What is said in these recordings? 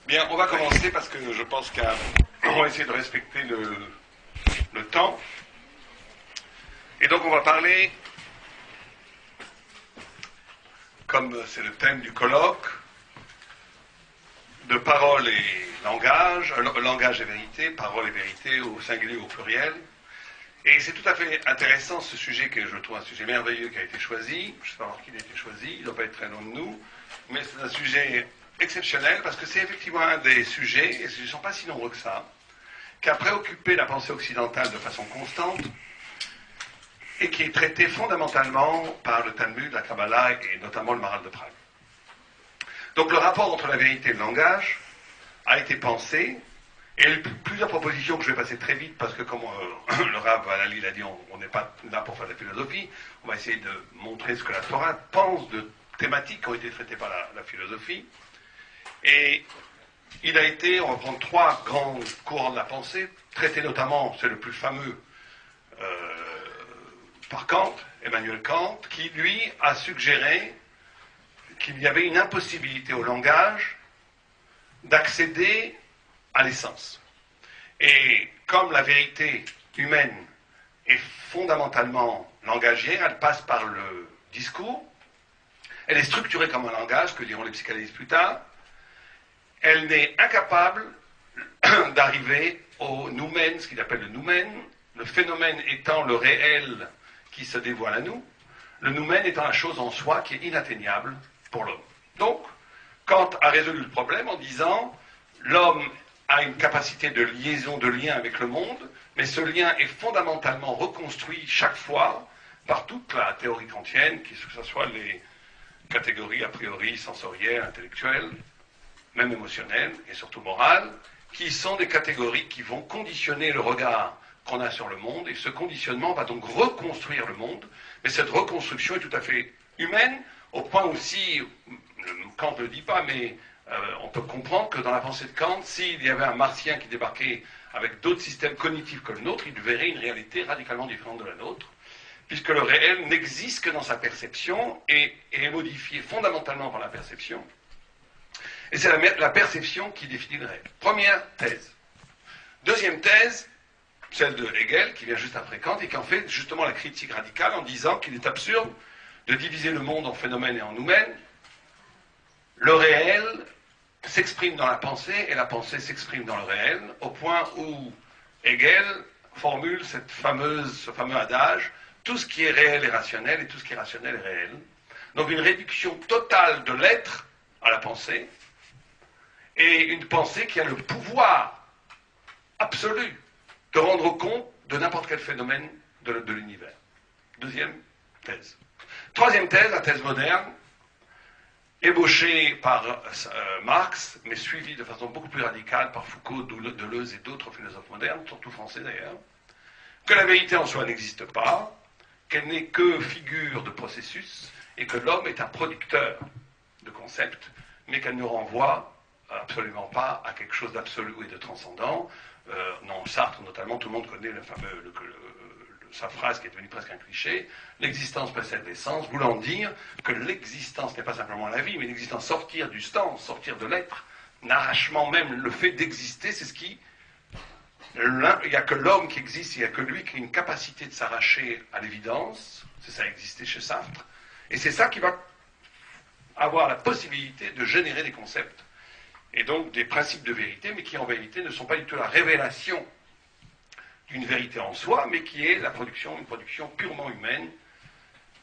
Bien, on va commencer parce que je pense qu'on va essayer de respecter le temps. Et donc on va parler, comme c'est le thème du colloque, de parole et langage, langage et vérité, parole et vérité au singulier ou au pluriel. Et c'est tout à fait intéressant ce sujet que je trouve un sujet merveilleux qui a été choisi. Je ne sais pas par qui il a été choisi, il ne doit pas être très loin de nous, mais c'est un sujet exceptionnel parce que c'est effectivement un des sujets, et ce ne sont pas si nombreux que ça, qui a préoccupé la pensée occidentale de façon constante et qui est traité fondamentalement par le Talmud, la Kabbalah et notamment le Maharal de Prague. Donc le rapport entre la vérité et le langage a été pensé, et il y a eu plusieurs propositions que je vais passer très vite parce que comme le Rav Alali l'a dit, on n'est pas là pour faire de la philosophie, on va essayer de montrer ce que la Torah pense de thématiques qui ont été traitées par la philosophie. Et il a été, on va prendre trois grands courants de la pensée, traités notamment, c'est le plus fameux, par Kant, Emmanuel Kant, qui lui a suggéré qu'il y avait une impossibilité au langage d'accéder à l'essence. Et comme la vérité humaine est fondamentalement langagière, elle passe par le discours, elle est structurée comme un langage, que diront les psychanalystes plus tard, elle n'est incapable d'arriver au noumen, ce qu'il appelle le noumen, le phénomène étant le réel qui se dévoile à nous, le noumen étant la chose en soi qui est inatteignable pour l'homme. Donc, Kant a résolu le problème en disant l'homme a une capacité de liaison, de lien avec le monde, mais ce lien est fondamentalement reconstruit chaque fois par toute la théorie kantienne, que ce soit les catégories a priori sensorielles, intellectuelles, même émotionnelles et surtout morales, qui sont des catégories qui vont conditionner le regard qu'on a sur le monde, et ce conditionnement va donc reconstruire le monde, mais cette reconstruction est tout à fait humaine, au point aussi, Kant ne le dit pas, mais on peut comprendre que dans la pensée de Kant, s'il y avait un martien qui débarquait avec d'autres systèmes cognitifs que le nôtre, il verrait une réalité radicalement différente de la nôtre, puisque le réel n'existe que dans sa perception et est modifié fondamentalement par la perception. Et c'est la perception qui définit le réel. Première thèse. Deuxième thèse, celle de Hegel, qui vient juste après Kant, et qui en fait justement la critique radicale en disant qu'il est absurde de diviser le monde en phénomène et en noumen. Le réel s'exprime dans la pensée, et la pensée s'exprime dans le réel, au point où Hegel formule ce fameux adage, tout ce qui est réel est rationnel, et tout ce qui est rationnel est réel. Donc une réduction totale de l'être à la pensée, et une pensée qui a le pouvoir absolu de rendre compte de n'importe quel phénomène de l'univers. Deuxième thèse. Troisième thèse, la thèse moderne, ébauchée par Marx, mais suivie de façon beaucoup plus radicale par Foucault, Deleuze et d'autres philosophes modernes, surtout français d'ailleurs, que la vérité en soi n'existe pas, qu'elle n'est que figure de processus, et que l'homme est un producteur de concepts, mais qu'elle ne renvoie absolument pas à quelque chose d'absolu et de transcendant. Non, Sartre notamment, tout le monde connaît sa phrase qui est devenue presque un cliché, l'existence précède l'essence, voulant dire que l'existence n'est pas simplement la vie, mais l'existence, sortir du temps, sortir de l'être, l'arrachement même, le fait d'exister, c'est ce qui... Il n'y a que l'homme qui existe, il n'y a que lui qui a une capacité de s'arracher à l'évidence, c'est ça exister chez Sartre, et c'est ça qui va avoir la possibilité de générer des concepts, et donc des principes de vérité, mais qui en vérité ne sont pas du tout la révélation d'une vérité en soi, mais qui est une production purement humaine,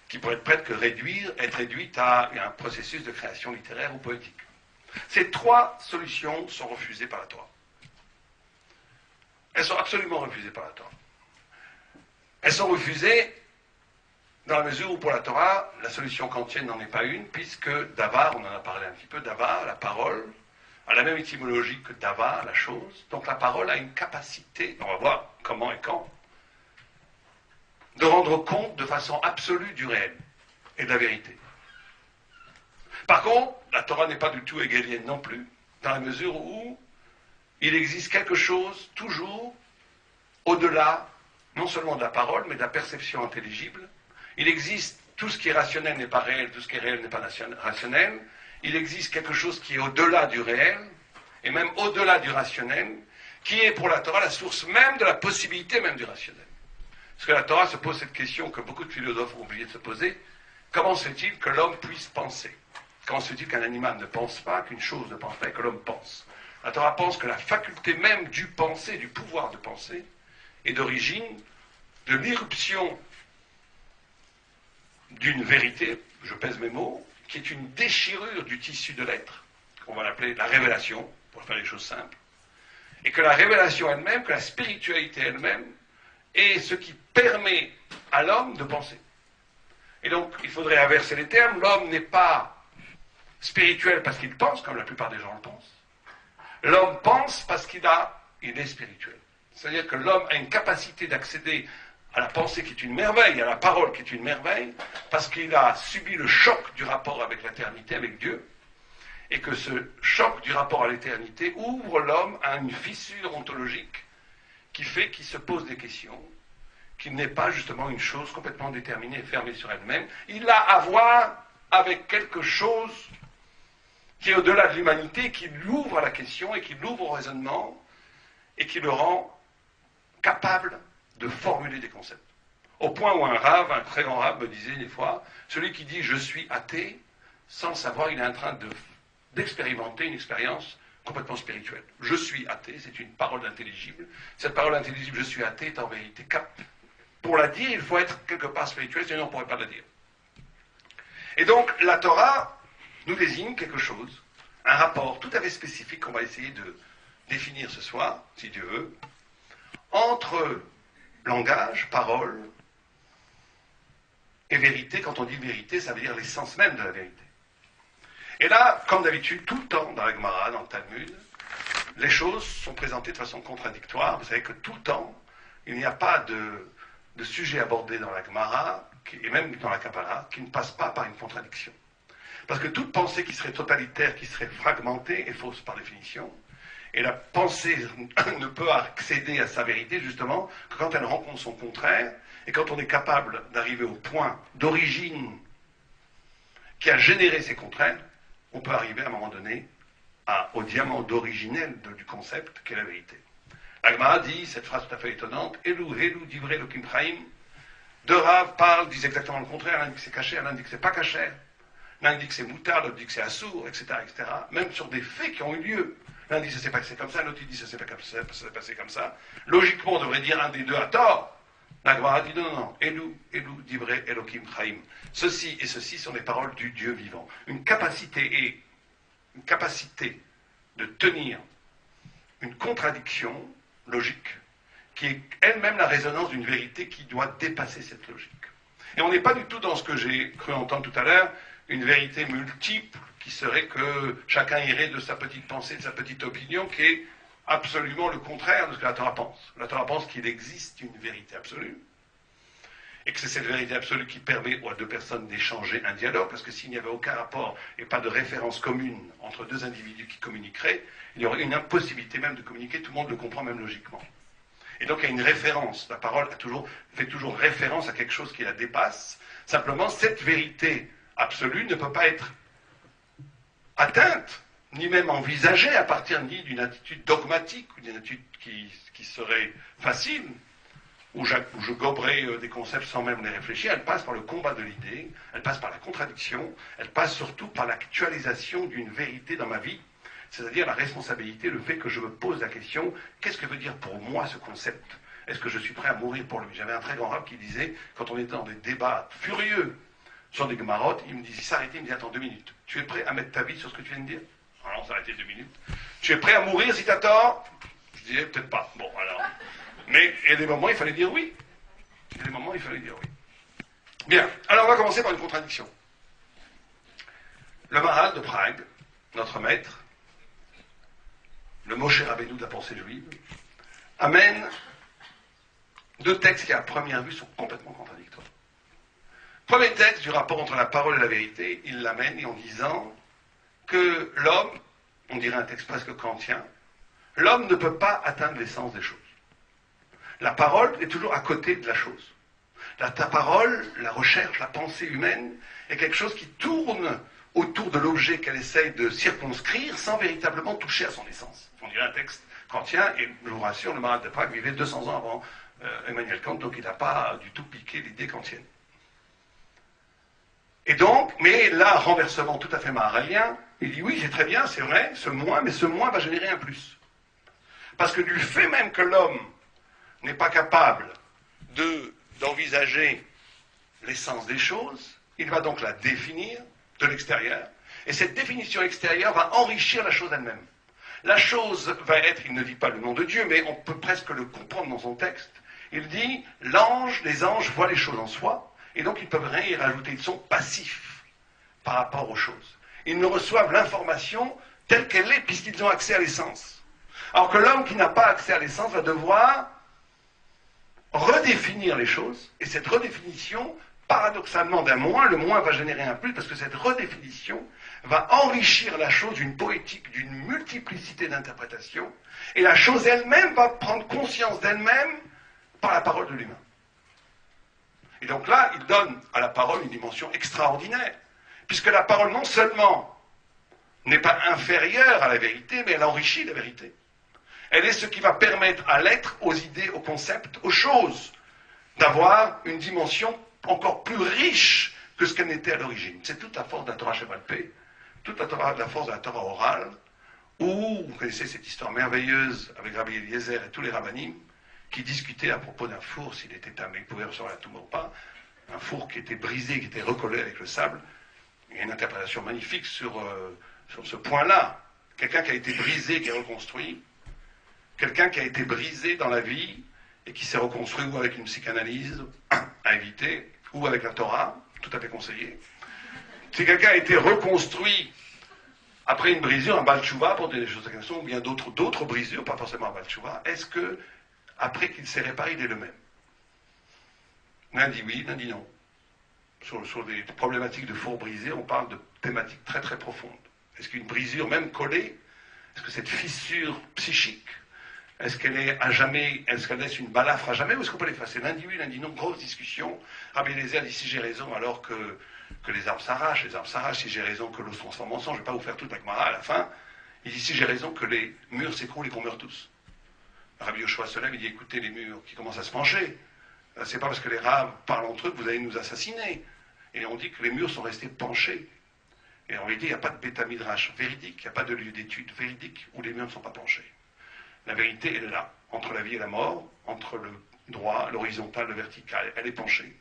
qui pourrait être presque être réduite à un processus de création littéraire ou poétique. Ces trois solutions sont refusées par la Torah. Elles sont absolument refusées par la Torah. Elles sont refusées dans la mesure où pour la Torah, la solution kantienne n'en est pas une, puisque Davar, on en a parlé un petit peu, Davar, la parole, a la même étymologie que Davar, la chose. Donc la parole a une capacité, on va voir comment et quand, de rendre compte de façon absolue du réel et de la vérité. Par contre, la Torah n'est pas du tout hegelienne non plus, dans la mesure où il existe quelque chose toujours au-delà, non seulement de la parole, mais de la perception intelligible. Il existe tout ce qui est rationnel n'est pas réel, tout ce qui est réel n'est pas rationnel. Il existe quelque chose qui est au-delà du réel, et même au-delà du rationnel, qui est pour la Torah la source même de la possibilité même du rationnel. Parce que la Torah se pose cette question que beaucoup de philosophes ont oublié de se poser, comment se fait-il que l'homme puisse penser? Comment se fait-il qu'un animal ne pense pas, qu'une chose ne pense pas et que l'homme pense? La Torah pense que la faculté même du penser, du pouvoir de penser, est d'origine de l'irruption d'une vérité, je pèse mes mots, qui est une déchirure du tissu de l'être, qu'on va l'appeler la révélation, pour faire les choses simples, et que la révélation elle-même, que la spiritualité elle-même, est ce qui permet à l'homme de penser. Et donc, il faudrait inverser les termes, l'homme n'est pas spirituel parce qu'il pense, comme la plupart des gens le pensent. L'homme pense parce qu'il est spirituel. C'est-à-dire que l'homme a une capacité d'accéder à la pensée qui est une merveille, à la parole qui est une merveille, parce qu'il a subi le choc du rapport avec l'éternité, avec Dieu, et que ce choc du rapport à l'éternité ouvre l'homme à une fissure ontologique qui fait qu'il se pose des questions, qu'il n'est pas justement une chose complètement déterminée et fermée sur elle-même. Il a à voir avec quelque chose qui est au-delà de l'humanité, qui l'ouvre à la question et qui l'ouvre au raisonnement et qui le rend capable de formuler des concepts. Au point où un très grand rave me disait des fois, celui qui dit « je suis athée », sans le savoir, il est en train d'expérimenter une expérience complètement spirituelle. « Je suis athée », c'est une parole intelligible. Cette parole intelligible « je suis athée » est en vérité pour la dire, il faut être quelque part spirituel, sinon on ne pourrait pas la dire. Et donc, la Torah nous désigne quelque chose, un rapport tout à fait spécifique qu'on va essayer de définir ce soir, si Dieu veut, entre langage, parole et vérité. Quand on dit vérité, ça veut dire l'essence même de la vérité. Et là, comme d'habitude, tout le temps dans la Gemara, dans le Talmud, les choses sont présentées de façon contradictoire. Vous savez que tout le temps, il n'y a pas de sujet abordé dans la Gemara, et même dans la Kabbalah, qui ne passe pas par une contradiction. Parce que toute pensée qui serait totalitaire, qui serait fragmentée, est fausse par définition. Et la pensée ne peut accéder à sa vérité, justement, que quand elle rencontre son contraire, et quand on est capable d'arriver au point d'origine qui a généré ces contraires, on peut arriver à un moment donné au diamant d'originel du concept qu'est la vérité. La Gemara dit, cette phrase tout à fait étonnante, « Elu, Elu, divrei Elokim Chaim ». Deux raves disent exactement le contraire, l'un dit que c'est caché, l'un dit que c'est pas caché. L'un dit que c'est moutard, l'autre dit que c'est assourd, etc., etc. Même sur des faits qui ont eu lieu. L'un dit que ça s'est passé comme ça, l'autre dit que ça s'est passé comme ça. Logiquement, on devrait dire un des deux à tort. La Gemara dit non. Elu, Elu, divrei Elokim Chaim. Ceci et ceci sont les paroles du Dieu vivant. Une capacité de tenir une contradiction logique qui est elle-même la résonance d'une vérité qui doit dépasser cette logique. Et on n'est pas du tout dans ce que j'ai cru entendre tout à l'heure, une vérité multiple qui serait que chacun irait de sa petite pensée, de sa petite opinion, qui est absolument le contraire de ce que la Torah pense. La Torah pense qu'il existe une vérité absolue, et que c'est cette vérité absolue qui permet aux deux personnes d'échanger un dialogue, parce que s'il n'y avait aucun rapport et pas de référence commune entre deux individus qui communiqueraient, il y aurait une impossibilité même de communiquer, tout le monde le comprend même logiquement. Et donc il y a une référence, la parole fait toujours référence à quelque chose qui la dépasse, simplement cette vérité absolue ne peut pas être atteinte, ni même envisagée à partir d'une attitude dogmatique, ou d'une attitude qui serait facile, où je goberais des concepts sans même les réfléchir. Elle passe par le combat de l'idée, elle passe par la contradiction, elle passe surtout par l'actualisation d'une vérité dans ma vie, c'est-à-dire la responsabilité, le fait que je me pose la question, qu'est-ce que veut dire pour moi ce concept? Est-ce que je suis prêt à mourir pour lui? J'avais un très grand rab qui disait, quand on était dans des débats furieux sur des gemarotes, il me disait, il s'arrêtait, il me dit, attends 2 minutes, tu es prêt à mettre ta vie sur ce que tu viens de dire? Alors on s'arrêtait 2 minutes. Tu es prêt à mourir si t'as tort? Je disais, peut-être pas. Bon, alors. Mais il y a des moments, il fallait dire oui. Il y a des moments, il fallait dire oui. Bien, alors on va commencer par une contradiction. Le Maharal de Prague, notre maître, le Moshe Rabbeinu de la pensée juive, amène 2 textes qui, à première vue, sont complètement contradictoires. Premier texte du rapport entre la parole et la vérité, il l'amène en disant que l'homme, on dirait un texte presque kantien, l'homme ne peut pas atteindre l'essence des choses. La parole est toujours à côté de la chose. Ta parole, la recherche, la pensée humaine est quelque chose qui tourne autour de l'objet qu'elle essaye de circonscrire sans véritablement toucher à son essence. On dirait un texte kantien, et je vous rassure, le Maharal de Prague vivait 200 ans avant Emmanuel Kant, donc il n'a pas du tout piqué l'idée kantienne. Et donc, mais là, renversement tout à fait maharalien, il dit oui, c'est très bien, c'est vrai, ce moins, mais ce moins va générer un plus. Parce que du fait même que l'homme n'est pas capable d'envisager l'essence des choses, il va donc la définir de l'extérieur, et cette définition extérieure va enrichir la chose elle-même. La chose va être, il ne dit pas le nom de Dieu, mais on peut presque le comprendre dans son texte. Il dit, les anges voient les choses en soi, et donc ils peuvent rien y rajouter, ils sont passifs par rapport aux choses. Ils ne reçoivent l'information telle qu'elle est, puisqu'ils ont accès à l'essence. Alors que l'homme qui n'a pas accès à l'essence va devoir redéfinir les choses, et cette redéfinition, paradoxalement d'un moins, le moins va générer un plus, parce que cette redéfinition va enrichir la chose d'une poétique, d'une multiplicité d'interprétations, et la chose elle-même va prendre conscience d'elle-même par la parole de l'humain. Et donc là, il donne à la parole une dimension extraordinaire, puisque la parole non seulement n'est pas inférieure à la vérité, mais elle enrichit la vérité. Elle est ce qui va permettre à l'être, aux idées, aux concepts, aux choses, d'avoir une dimension encore plus riche que ce qu'elle n'était à l'origine. C'est toute la force de la Torah Sheval-Pé, toute la force de la Torah orale, où, vous connaissez cette histoire merveilleuse avec Rabbi Eliezer et tous les rabbinim, qui discutaient à propos d'un four, s'il était tamé, il pouvait recevoir la touma ou pas, un four qui était brisé, qui était recollé avec le sable. Il y a une interprétation magnifique sur ce point-là. Quelqu'un qui a été brisé, qui est reconstruit, quelqu'un qui a été brisé dans la vie, et qui s'est reconstruit ou avec une psychanalyse à éviter, ou avec la Torah, tout à fait conseillé. Si quelqu'un a été reconstruit après une brisure, un Baal Tshuva, pour des choses comme ça, ou bien d'autres brisures, pas forcément un Baal Tshuva, est-ce que, après qu'il s'est réparé, il est le même? L'un dit oui, l'un dit non. Sur des problématiques de four brisé, on parle de thématiques très très profondes. Est-ce qu'une brisure, même collée, est-ce que cette fissure psychique, est-ce qu'elle est à jamais, est-ce qu'elle laisse une balafre à jamais, ou est-ce qu'on peut l'effacer? L'un dit oui, l'un dit non, grosse discussion. Rabbi Eliezer dit si j'ai raison alors que les arbres s'arrachent, si j'ai raison que l'eau se transforme en sang, je ne vais pas vous faire toute la Gemara à la fin. Il dit si j'ai raison que les murs s'écroulent et qu'on meurt tous. Rabbi Yoshua se lève, il dit écoutez les murs qui commencent à se pencher, c'est pas parce que les rabbins parlent entre eux que vous allez nous assassiner. Et on dit que les murs sont restés penchés. Et en réalité, il n'y a pas de bêta-midrash véridique, il n'y a pas de lieu d'étude véridique où les murs ne sont pas penchés. La vérité, elle est là, entre la vie et la mort, entre le droit, l'horizontal, le vertical, elle est penchée.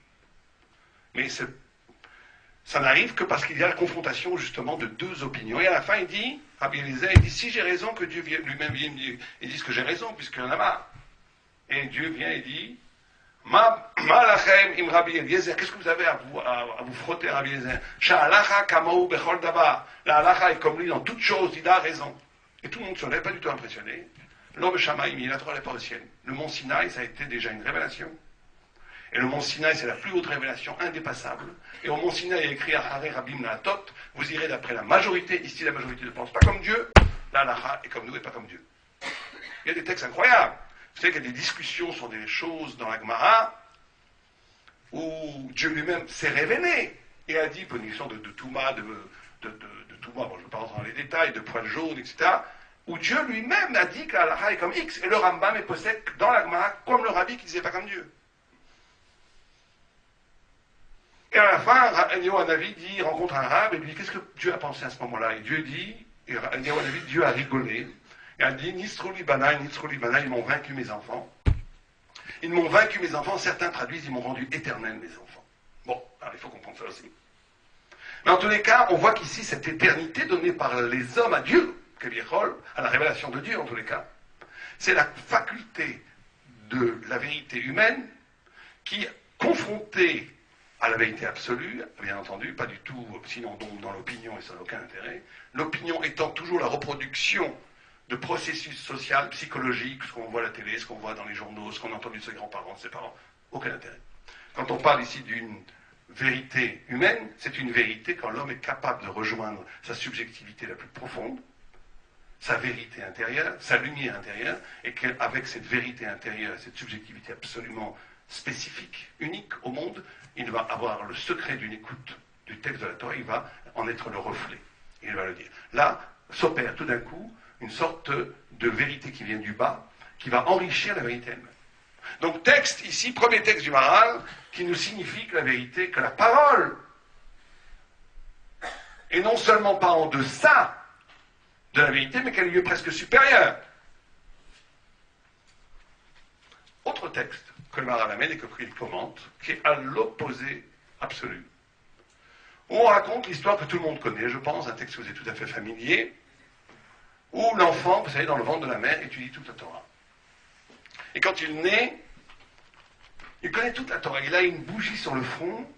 Mais ça n'arrive que parce qu'il y a la confrontation justement de deux opinions. Et à la fin, il dit, Rabbi Eliezer, il dit, si j'ai raison, que Dieu lui-même vienne, il dit que j'ai raison, puisqu'il y en a marre. Et Dieu vient et dit, Ma lachem im Rabbi Eliezer, qu'est-ce que vous avez à vous frotter à Rabbi Eliezer? Sha'alacha kamahu bechol davar. La halacha est comme lui dans toute chose, il a raison. Et tout le monde se lève, pas du tout impressionné. L'homme Shamaïm, la Torah n'est pas au ciel. Le mont Sinaï, ça a été déjà une révélation. Et le mont Sinaï, c'est la plus haute révélation indépassable. Et au mont Sinaï, il y a écrit Ahare Rabim La'atot, vous irez d'après la majorité. Ici, la majorité ne pense pas comme Dieu. La halacha est comme nous et pas comme Dieu. Il y a des textes incroyables. Vous savez qu'il y a des discussions sur des choses dans la Gemara où Dieu lui-même s'est révélé et a dit, pour une question de Touma, Touma, bon, je ne vais pas rentrer dans les détails, de poils jaunes, etc., où Dieu lui-même a dit que la halakha est comme X, et le Rambam est possède dans la Gemara comme le Rabbi qui ne disait pas comme Dieu. Et à la fin, Eliyahu Hanavi dit, rencontre un Rab, et lui dit, qu'est-ce que Dieu a pensé à ce moment-là? Et Dieu dit, et Eliyahu Hanavi, Dieu a rigolé, et a dit, Nisrou Libana, ils m'ont vaincu mes enfants. Ils m'ont vaincu mes enfants, certains traduisent, ils m'ont rendu éternel mes enfants. Bon, alors il faut comprendre ça aussi. Mais en tous les cas, on voit qu'ici, cette éternité donnée par les hommes à Dieu, à la révélation de Dieu en tous les cas, c'est la faculté de la vérité humaine qui, confrontée à la vérité absolue, bien entendu, pas du tout, sinon dans l'opinion et ça n'a aucun intérêt, l'opinion étant toujours la reproduction de processus social, psychologique, ce qu'on voit à la télé, ce qu'on voit dans les journaux, ce qu'on a entendu de ses grands-parents, de ses parents, aucun intérêt. Quand on parle ici d'une vérité humaine, c'est une vérité quand l'homme est capable de rejoindre sa subjectivité la plus profonde, sa vérité intérieure, sa lumière intérieure, et qu'avec cette vérité intérieure, cette subjectivité absolument spécifique, unique au monde, il va avoir le secret d'une écoute du texte de la Torah, il va en être le reflet. Il va le dire. Là, s'opère tout d'un coup une sorte de vérité qui vient du bas, qui va enrichir la vérité elle-même. Donc texte, ici, premier texte du Maharal, qui nous signifie que la vérité, que la parole est non seulement pas en deçà de la vérité, mais qu'elle est lieu presque supérieur. Autre texte que le Maharal amène et qu'il commente, qui est à l'opposé absolu. On raconte l'histoire que tout le monde connaît, je pense, un texte que vous êtes tout à fait familier, où l'enfant, vous savez, dans le ventre de la mère, étudie toute la Torah. Et quand il naît, il connaît toute la Torah. Il a une bougie sur le front,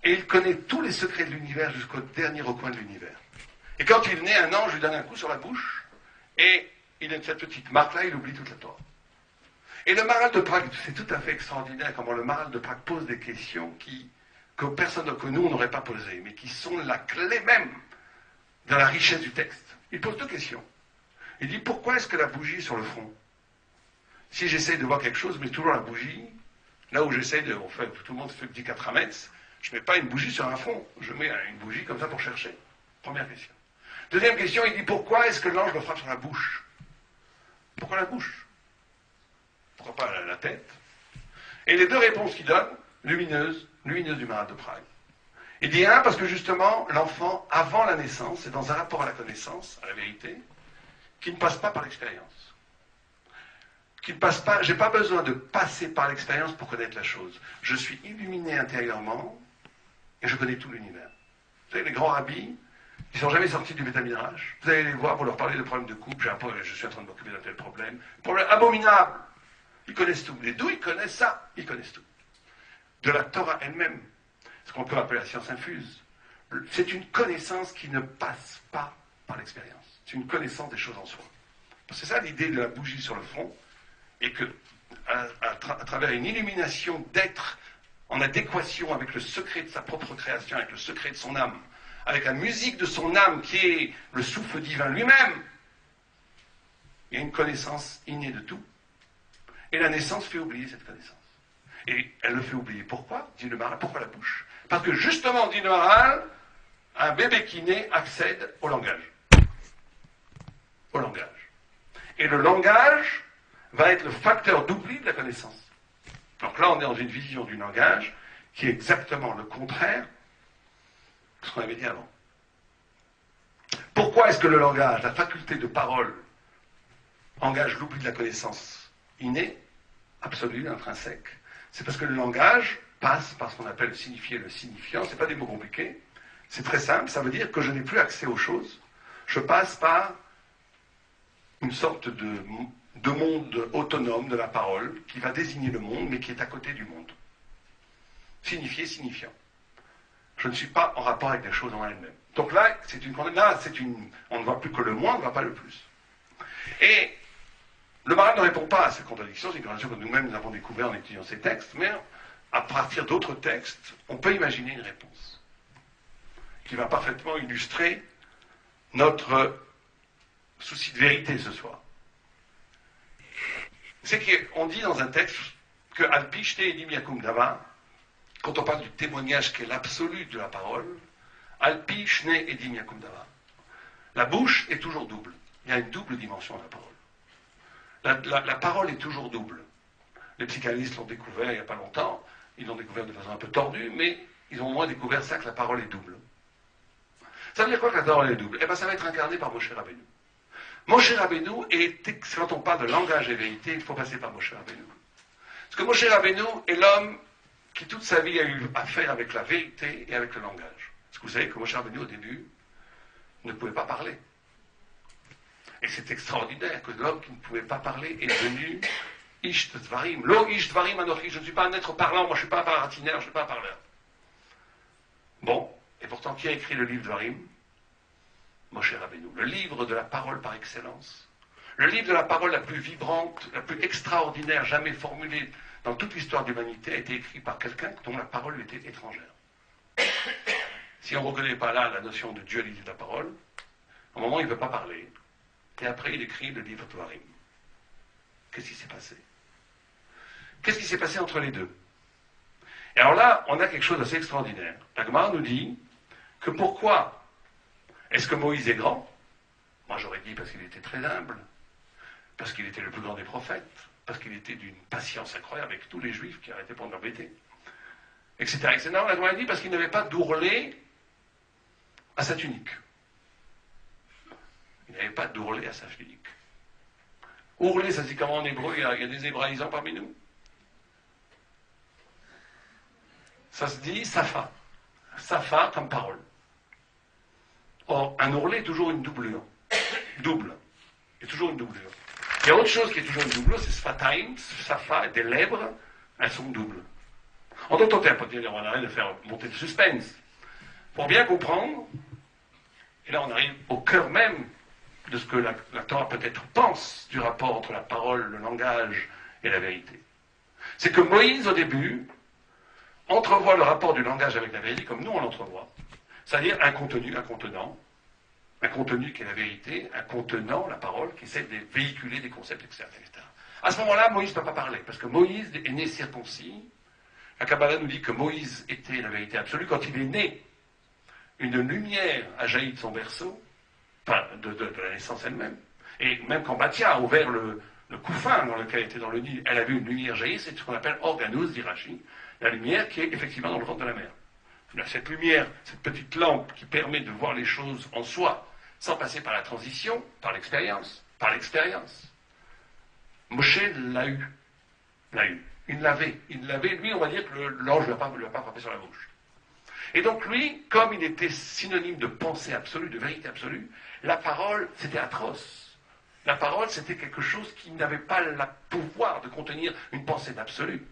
et il connaît tous les secrets de l'univers jusqu'au dernier recoin de l'univers. Et quand il naît, un ange lui donne un coup sur la bouche, et il a cette petite marque-là, il oublie toute la Torah. Et le Maharal de Prague, c'est tout à fait extraordinaire comment le Maharal de Prague pose des questions que personne que nous, on n'aurait pas posées, mais qui sont la clé même de la richesse du texte. Il pose deux questions. Il dit, pourquoi est-ce que la bougie est sur le front? Si j'essaye de voir quelque chose, je mets toujours la bougie, là où j'essaye de... En fait, tout le monde fait petit 4 mètres, je ne mets pas une bougie sur un front, je mets une bougie comme ça pour chercher. Première question. Deuxième question, il dit, pourquoi est-ce que l'ange le frappe sur la bouche? Pourquoi la bouche? Pourquoi pas la tête? Et les deux réponses qu'il donne, lumineuses du Maharal de Prague. Il dit parce que justement, l'enfant, avant la naissance, est dans un rapport à la connaissance, à la vérité, qui ne passe pas par l'expérience. Qui ne passe pas, j'ai pas besoin de passer par l'expérience pour connaître la chose. Je suis illuminé intérieurement et je connais tout l'univers. Vous savez, les grands rabbis, ils ne sont jamais sortis du Beth Midrash. Vous allez les voir pour leur parler de problèmes de couple. Je suis en train de m'occuper d'un tel problème. Problème abominable. Ils connaissent tout. Les deux, ils connaissent ça. Ils connaissent tout. De la Torah elle-même, ce qu'on peut appeler la science infuse, c'est une connaissance qui ne passe pas par l'expérience. C'est une connaissance des choses en soi. C'est ça l'idée de la bougie sur le front, et que, à travers une illumination d'être en adéquation avec le secret de sa propre création, avec le secret de son âme, avec la musique de son âme qui est le souffle divin lui-même, il y a une connaissance innée de tout. Et la naissance fait oublier cette connaissance. Et elle le fait oublier. Pourquoi? Dit le Maharal. Pourquoi la bouche? Parce que justement, dit le Maharal, un bébé qui naît accède au langage. Au langage. Et le langage va être le facteur d'oubli de la connaissance. Donc là, on est dans une vision du langage qui est exactement le contraire de ce qu'on avait dit avant. Pourquoi est-ce que le langage, la faculté de parole, engage l'oubli de la connaissance innée, absolue, intrinsèque? C'est parce que le langage passe par ce qu'on appelle le signifié et le signifiant. Ce n'est pas des mots compliqués. C'est très simple. Ça veut dire que je n'ai plus accès aux choses. Je passe par une sorte de monde autonome de la parole qui va désigner le monde, mais qui est à côté du monde. Signifié, signifiant. Je ne suis pas en rapport avec les choses en elles-mêmes. Donc là, on ne voit plus que le moins, on ne voit pas le plus. Et le Maharal ne répond pas à cette contradiction, c'est une contradiction que nous-mêmes nous avons découvert en étudiant ces textes, mais à partir d'autres textes, on peut imaginer une réponse qui va parfaitement illustrer notre souci de vérité ce soir. C'est qu'on dit dans un texte que Al-Pi Shtei Edim Yakum Dava, quand on parle du témoignage qui est l'absolu de la parole, Al-Pi Shnei Edim Yakum Dava. La bouche est toujours double. Il y a une double dimension à la parole. La parole est toujours double. Les psychanalystes l'ont découvert il n'y a pas longtemps, ils l'ont découvert de façon un peu tordue, mais ils ont au moins découvert ça, que la parole est double. Ça veut dire quoi que la parole est double? Eh bien, ça va être incarné par Moshe Rabbeinu. Moshe Rabbeinu quand on parle de langage et vérité, il faut passer par Moshe Rabbeinu. Parce que Moshe Rabbeinu est l'homme qui toute sa vie a eu affaire avec la vérité et avec le langage. Parce que vous savez que Moshe Rabbeinu, au début, ne pouvait pas parler. Et c'est extraordinaire que l'homme qui ne pouvait pas parler est devenu Ish Dvarim. Lo Ish Dvarim Anochi. Je ne suis pas un être parlant, moi je ne suis pas un paratinaire, je ne suis pas un parleur. Bon, et pourtant, qui a écrit le livre Dvarim? Moshe Rabbeinu. Le livre de la parole par excellence. Le livre de la parole la plus vibrante, la plus extraordinaire, jamais formulée dans toute l'histoire de l'humanité, a été écrit par quelqu'un dont la parole lui était étrangère. Si on ne reconnaît pas là la notion de dualité de la parole, au moment où il ne veut pas parler, et après il écrit le livre Dvarim. Qu'est-ce qui s'est passé? Qu'est-ce qui s'est passé entre les deux? Et alors là, on a quelque chose d'assez extraordinaire. La Gemara nous dit que pourquoi est-ce que Moïse est grand? Moi j'aurais dit parce qu'il était très humble, parce qu'il était le plus grand des prophètes, parce qu'il était d'une patience incroyable avec tous les juifs qui arrêtaient pour l'embêter, etc. etc. Non, la Gemara dit parce qu'il n'avait pas d'ourlet à sa tunique. Il n'avait pas d'ourlet à sa tunique. Ourlet, ça se dit comment en hébreu? Il y a des hébraïsants parmi nous? Ça se dit safa. Safa comme parole. Or, un ourlet est toujours une doublure. Double. Il y a toujours une doublure. Il y a autre chose qui est toujours une doublure, c'est sfataim, safa, des lèvres, elles sont doubles. En d'autres termes, on arrête de faire monter le suspense. Pour bien comprendre, et là on arrive au cœur même de ce que la Torah peut-être pense du rapport entre la parole, le langage et la vérité. C'est que Moïse, au début, entrevoit le rapport du langage avec la vérité comme nous on l'entrevoit. C'est-à-dire un contenu, un contenant, un contenu qui est la vérité, un contenant, la parole, qui essaie de véhiculer des concepts, etc. etc. À ce moment-là, Moïse ne peut pas parler, parce que Moïse est né circoncis. La Kabbalah nous dit que Moïse était la vérité absolue. Quand il est né, une lumière a jailli de son berceau, enfin, de la naissance elle-même. Et même quand Bathia a ouvert le couffin dans lequel elle était dans le Nil, elle a vu une lumière jaillir, c'est ce qu'on appelle organos, dit Rashi, la lumière qui est effectivement dans le ventre de la mer. Cette lumière, cette petite lampe qui permet de voir les choses en soi, sans passer par la transition, par l'expérience. Moshe l'a eu. Il l'avait. Lui, on va dire que l'ange ne lui a pas frappé sur la bouche. Et donc lui, comme il était synonyme de pensée absolue, de vérité absolue, la parole, c'était atroce. La parole, c'était quelque chose qui n'avait pas le pouvoir de contenir une pensée d'absolu.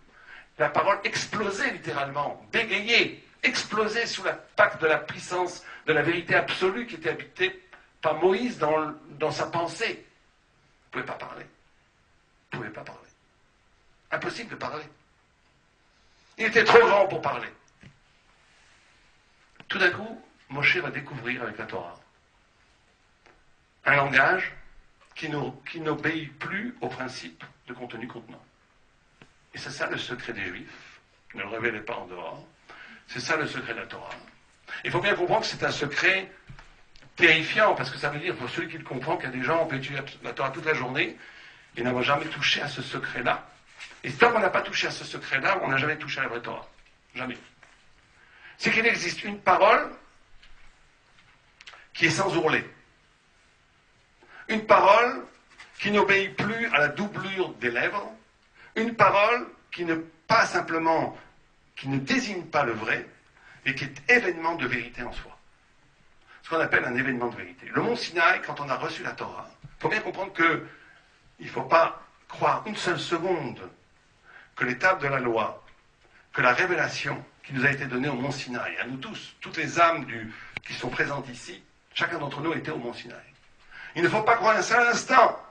La parole explosait littéralement, bégayait, explosait sous l'impact de la puissance de la vérité absolue qui était habitée par Moïse dans sa pensée. Il ne pouvait pas parler. Impossible de parler. Il était trop grand pour parler. Tout d'un coup, Moshe va découvrir avec la Torah un langage qui n'obéit plus au principe de contenu-contenant. Et c'est ça le secret des Juifs. Ne le révélez pas en dehors. C'est ça le secret de la Torah. Il faut bien comprendre que c'est un secret terrifiant, parce que ça veut dire, pour celui qui le comprend, qu'il y a des gens qui ont étudié la Torah toute la journée et n'ont jamais touché à ce secret-là. Et tant qu'on n'a pas touché à ce secret-là, on n'a jamais touché à la vraie Torah. Jamais. C'est qu'il existe une parole qui est sans ourlet. Une parole qui n'obéit plus à la doublure des lèvres. Une parole qui ne désigne pas le vrai, et qui est événement de vérité en soi. Ce qu'on appelle un événement de vérité. Le mont Sinaï, quand on a reçu la Torah, il faut bien comprendre qu'il ne faut pas croire une seule seconde que l'étape de la loi, que la révélation qui nous a été donnée au mont Sinaï, à nous tous, toutes les âmes qui sont présentes ici, chacun d'entre nous était au mont Sinaï. Il ne faut pas croire un seul instant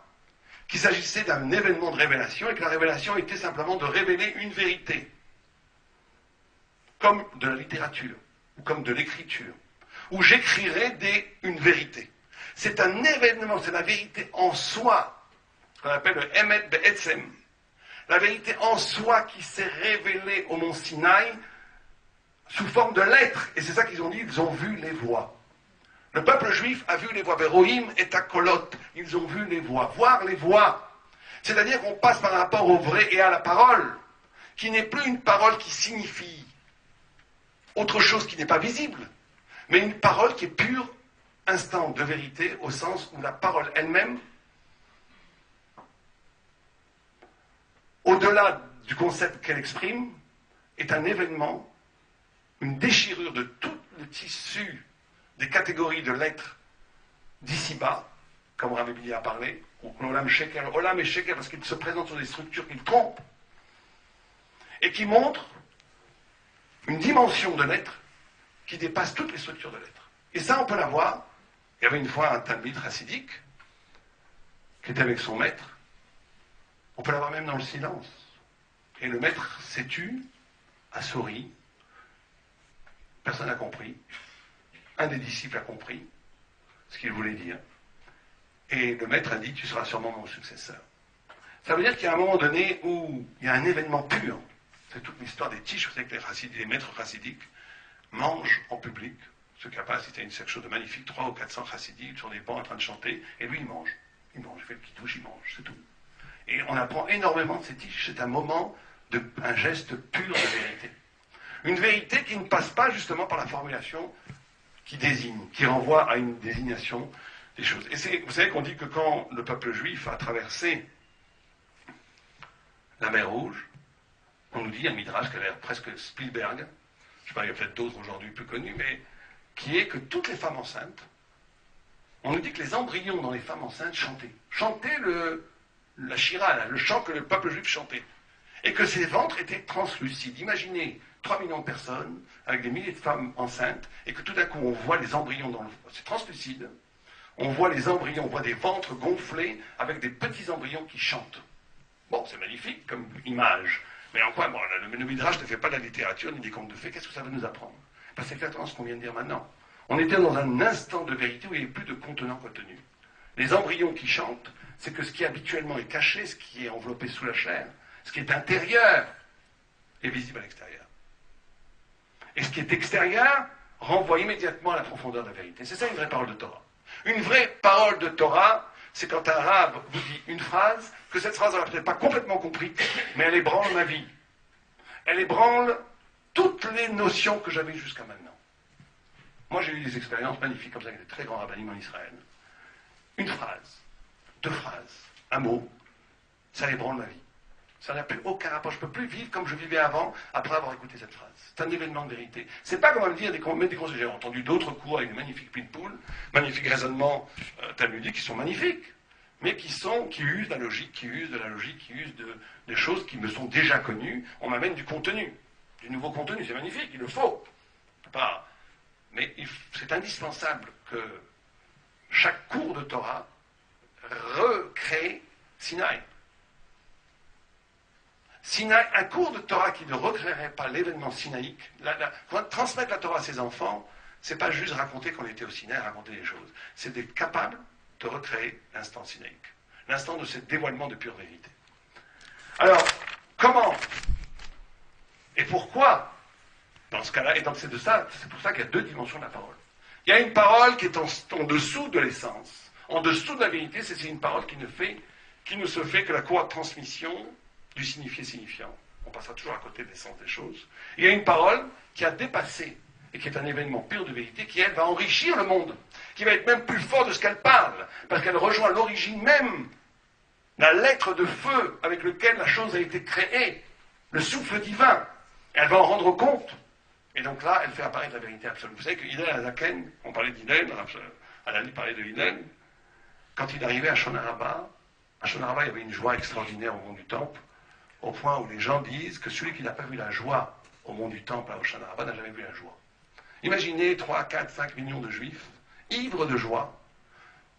qu'il s'agissait d'un événement de révélation et que la révélation était simplement de révéler une vérité, comme de la littérature, ou comme de l'écriture, où j'écrirai une vérité. C'est un événement, c'est la vérité en soi, ce qu'on appelle le Emet Be'etzem, la vérité en soi qui s'est révélée au mont Sinaï sous forme de lettres. Et c'est ça qu'ils ont dit, ils ont vu les voix. Le peuple juif a vu les voix. Veroïm et Akolot, ils ont vu les voix. Voir les voix. C'est-à-dire qu'on passe par rapport au vrai et à la parole, qui n'est plus une parole qui signifie autre chose qui n'est pas visible, mais une parole qui est pure instant de vérité, au sens où la parole elle-même, au-delà du concept qu'elle exprime, est un événement, une déchirure de tout le tissu des catégories de lettres d'ici-bas, comme Rabbi Billy a parlé, ou Olam Sheker, Olam et Sheker, parce qu'il se présente sur des structures qui trompent, et qui montrent une dimension de lettres qui dépasse toutes les structures de lettres. Et ça, on peut la voir. Il y avait une fois un talmide chassidique qui était avec son maître. On peut la voir même dans le silence. Et le maître s'est tu, a souri. Personne n'a compris. Un des disciples a compris ce qu'il voulait dire. Et le maître a dit, tu seras sûrement mon successeur. Ça veut dire qu'il y a un moment donné où il y a un événement pur. c'est toute l'histoire des tiges. Vous savez que les maîtres chassidiques mangent en public. Ceux qui n'ont pas assisté à quelque chose de magnifique, 300 ou 400 chassidiques sur des bancs en train de chanter, et lui il mange. Il fait le kidouche, il mange, c'est tout. Et on apprend énormément de ces tiges. C'est un moment, un geste pur de vérité. Une vérité qui ne passe pas justement par la formulation qui désigne, qui renvoie à une désignation des choses. Et vous savez qu'on dit que quand le peuple juif a traversé la mer Rouge, on nous dit un midrash qui a l'air presque Spielberg, je ne sais pas, il y a peut-être d'autres aujourd'hui plus connus, mais qui est que toutes les femmes enceintes, on nous dit que les embryons dans les femmes enceintes chantaient la shira, le chant que le peuple juif chantait. Et que ces ventres étaient translucides. Imaginez 3 millions de personnes, avec des milliers de femmes enceintes, et que tout d'un coup on voit les embryons dans le... C'est translucide. On voit les embryons, on voit des ventres gonflés, avec des petits embryons qui chantent. Bon, c'est magnifique comme image. Mais en quoi, le Midrash ne fait pas de la littérature, ni des contes de fées, qu'est-ce que ça veut nous apprendre? C'est exactement ce qu'on vient de dire maintenant. On était dans un instant de vérité où il n'y avait plus de contenant contenu. Les embryons qui chantent, c'est que ce qui habituellement est caché, ce qui est enveloppé sous la chair, ce qui est intérieur, est visible à l'extérieur. Et ce qui est extérieur renvoie immédiatement à la profondeur de la vérité. C'est ça une vraie parole de Torah. Une vraie parole de Torah, c'est quand un arabe vous dit une phrase, que cette phrase, on l'a peut-être pas complètement compris, mais elle ébranle ma vie. Elle ébranle toutes les notions que j'avais jusqu'à maintenant. Moi, j'ai eu des expériences magnifiques comme ça avec des très grands rabbinim en Israël. Une phrase, 2 phrases, un mot, ça ébranle ma vie. Ça n'a plus aucun rapport. Je ne peux plus vivre comme je vivais avant, après avoir écouté cette phrase. C'est un événement de vérité. C'est pas comme on va me dire des conseils. J'ai entendu d'autres cours avec des magnifiques pin-pool, magnifiques raisonnements talmudiques qui sont magnifiques, mais qui usent de la logique, qui usent des choses qui me sont déjà connues. On m'amène du contenu, du nouveau contenu. C'est magnifique, il le faut. Mais c'est indispensable que chaque cours de Torah recrée Sinaï. Sinaï, un cours de Torah qui ne recréerait pas l'événement sinaïque, transmettre la Torah à ses enfants, c'est pas juste raconter qu'on était au Sinaï, raconter des choses. C'est d'être capable de recréer l'instant sinaïque, l'instant de ce dévoilement de pure vérité. Alors, comment et pourquoi, dans ce cas-là, et donc c'est pour ça qu'il y a 2 dimensions de la parole. Il y a une parole qui est en dessous de l'essence, en dessous de la vérité, c'est une parole qui ne se fait que la courroie de transmission du signifié-signifiant. On passera toujours à côté de l'essence des choses. Il y a une parole qui a dépassé, et qui est un événement pur de vérité, qui, elle, va enrichir le monde, qui va être même plus fort de ce qu'elle parle, parce qu'elle rejoint l'origine même, la lettre de feu avec laquelle la chose a été créée, le souffle divin. Elle va en rendre compte. Et donc là, elle fait apparaître la vérité absolue. Vous savez que Hillel Azaken, on parlait d'Hillel, Alali parlait de Hillel, quand il arrivait à Shonarabah, il y avait une joie extraordinaire au mont du Temple, au point où les gens disent que celui qui n'a pas vu la joie au mont du Temple, à Shonarabah, n'a jamais vu la joie. Imaginez 3, 4, 5 millions de juifs, ivres de joie,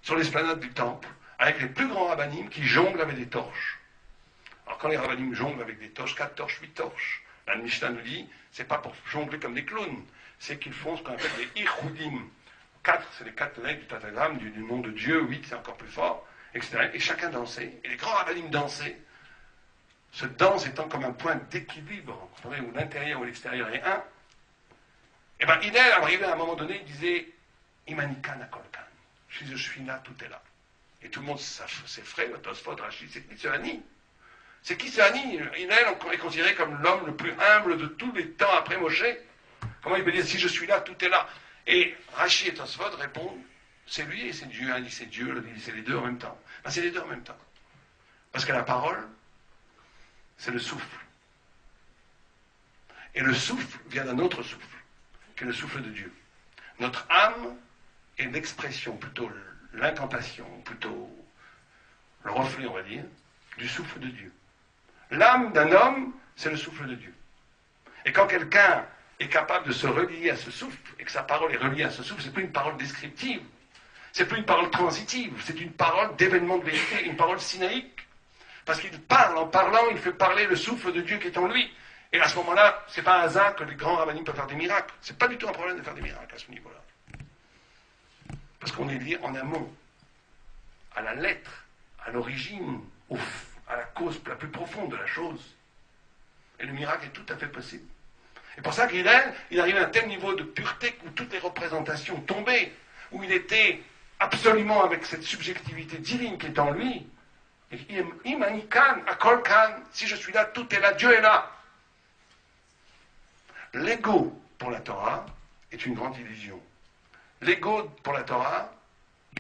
sur l'esplanade du Temple, avec les plus grands rabbinim qui jonglent avec des torches. Alors quand les rabbinim jonglent avec des torches, 4 torches, 8 torches, la Mishnah nous dit, c'est pas pour jongler comme des clowns, c'est qu'ils font ce qu'on appelle des ichoudim. 4, c'est les 4 lettres du tatagramme, du nom de Dieu, 8, c'est encore plus fort, etc. Et chacun dansait, et les grands rabbinim dansaient. Ce danse étant comme un point d'équilibre, où l'intérieur ou l'extérieur est un. Et bien, Hillel, arrivé à un moment donné, il disait, Imanikan akolkan. Si je suis là, tout est là. Et tout le monde s'effraie, Tosfot, Rachid, c'est qui ce Hani? C'est qui ce Hani? Hillel est considéré comme l'homme le plus humble de tous les temps après Moshe. Comment il peut dire, si je suis là, tout est là? Et Rachid et Tosfot répondent, c'est lui et c'est Dieu. Un dit c'est Dieu, l'autre dit c'est les deux en même temps. Ben, c'est les deux en même temps. Parce que la parole, c'est le souffle. Et le souffle vient d'un autre souffle, qui est le souffle de Dieu. Notre âme est l'expression, plutôt l'incantation, plutôt le reflet, on va dire, du souffle de Dieu. L'âme d'un homme, c'est le souffle de Dieu. Et quand quelqu'un est capable de se relier à ce souffle, et que sa parole est reliée à ce souffle, c'est plus une parole descriptive, c'est plus une parole transitive, c'est une parole d'événement de vérité, une parole sinaïque. Parce qu'il parle, en parlant, il fait parler le souffle de Dieu qui est en lui. Et à ce moment-là, c'est pas un hasard que les grands rabbinim peuvent faire des miracles. C'est pas du tout un problème de faire des miracles à ce niveau-là. Parce qu'on est lié en amont, à la lettre, à l'origine, à la cause la plus profonde de la chose. Et le miracle est tout à fait possible. Et pour ça qu'il arrive à un tel niveau de pureté où toutes les représentations tombaient, où il était absolument avec cette subjectivité divine qui est en lui. Et Imanikan, Akolkan, si je suis là, tout est là, Dieu est là. L'ego pour la Torah est une grande illusion. L'ego pour la Torah,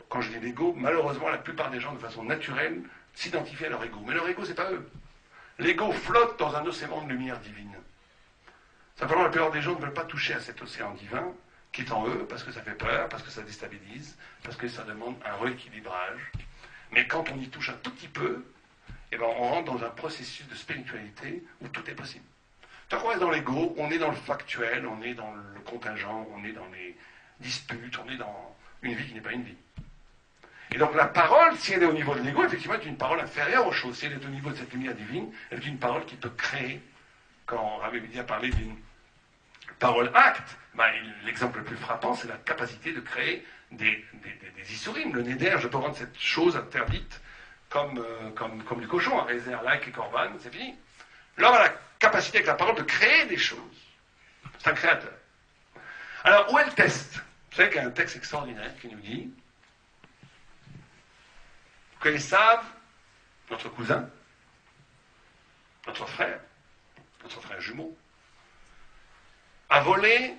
quand je dis l'ego, malheureusement la plupart des gens de façon naturelle s'identifient à leur ego. Mais leur ego, c'est pas eux. L'ego flotte dans un océan de lumière divine. Simplement, la plupart des gens ne veulent pas toucher à cet océan divin qui est en eux, parce que ça fait peur, parce que ça déstabilise, parce que ça demande un rééquilibrage. Mais quand on y touche un tout petit peu, eh ben, on rentre dans un processus de spiritualité où tout est possible. Tant qu'on reste dans l'ego, on est dans le factuel, on est dans le contingent, on est dans les disputes, on est dans une vie qui n'est pas une vie. Et donc la parole, si elle est au niveau de l'ego, effectivement, est une parole inférieure aux choses. Si elle est au niveau de cette lumière divine, elle est une parole qui peut créer. Quand Rabbi Midi a parlé d'une parole acte, ben, l'exemple le plus frappant, c'est la capacité de créer des issourim. Le neder, je peux rendre cette chose interdite comme du cochon, un réserve, lac et corban, c'est fini. L'homme a la capacité avec la parole de créer des choses. C'est un créateur. Alors, où est le test? Vous savez qu'il y a un texte extraordinaire qui nous dit que Esav, notre cousin, notre frère jumeau, a volé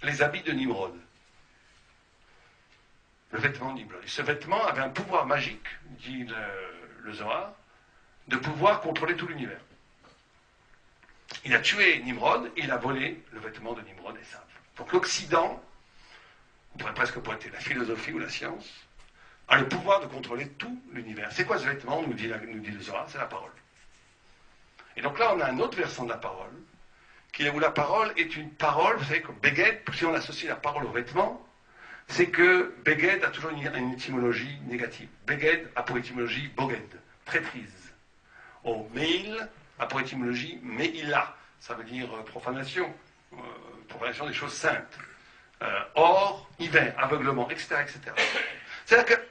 les habits de Nimrod. Le vêtement de Nimrod. Et ce vêtement avait un pouvoir magique, dit le Zohar, de pouvoir contrôler tout l'univers. Il a tué Nimrod et il a volé le vêtement de Nimrod et Esav. Donc l'Occident, on pourrait presque pointer la philosophie ou la science, a le pouvoir de contrôler tout l'univers. C'est quoi ce vêtement, nous dit le Zohar? C'est la parole. Et donc là, on a un autre versant de la parole, où la parole est une parole, vous savez, comme Beged, si on associe la parole au vêtement, c'est que Beged a toujours une étymologie négative. Beged a pour étymologie Boged, traîtrise. Au Meil a pour étymologie Meila, ça veut dire profanation des choses saintes. Or, hiver, aveuglement, etc., etc. C'est-à-dire que